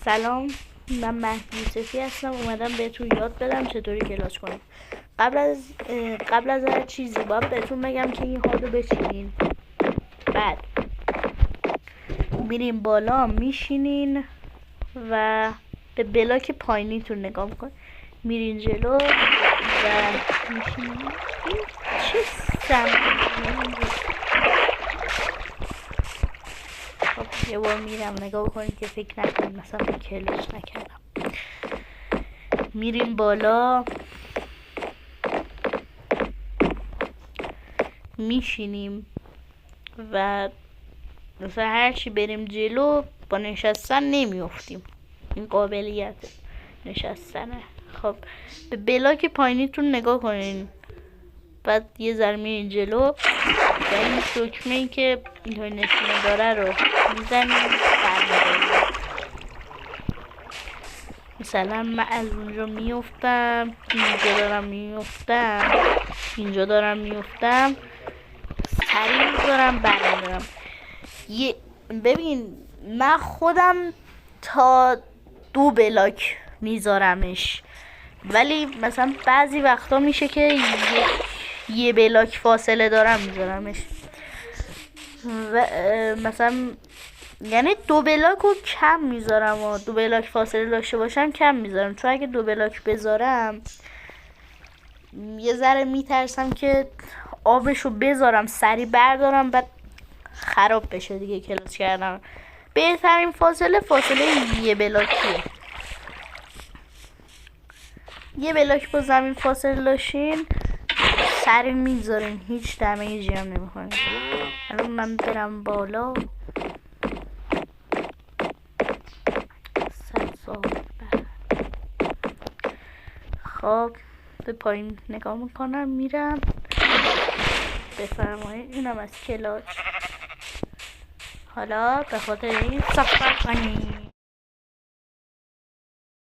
سلام، من مهدی یوسفی هستم. اومدم بهتون یاد بدم چطوری کلاس کنیم. قبل از هر چیزی باید بهتون بگم که این هادو بچینین. بعد میرین بالا، میشینین و به بلاک پایینیتون نگاه میکنین. میرین جلو و میشینین. این چه خب یه بار میرم نگاه کنید که فکر نکنید مثلا من کلاس نکردم. میریم بالا، میشینیم و مثلا هرچی بریم جلو با نشستن نمیافتیم. این قابلیت نشستنه. خب به بلاک پایینیتون نگاه کنین، بعد یه ذره میرین جلو و این دکمه ای که اینطوری نشونه داره رو میزنیم. مثلا من از اونجا میافتم، اینجا دارم میافتم، سریع میذارم برمیدارم. ببین من خودم تا 2 بلاک میذارمش، ولی مثلا بعضی وقتا میشه که یه بلاک فاصله دارم میذارمش و مثلا یعنی 2 بلاک رو کم میذارم و 2 بلاک فاصله داشته باشم کم میذارم، چون اگه 2 بلاک بذارم یه ذره میترسم که آبشو بذارم سری بردارم بعد خراب بشه دیگه کلاس کردم. بهترین فاصله یه بلاکیه. یه بلاک با زمین فاصله داشتین سری میذارین، هیچ دمیجی هم نمیکنین. الان من برم بالا. خب به پایین نگاه میکنم، میرم. بفرمایید اینم از کلاس. حالا به خاطر این صحبت کنیم.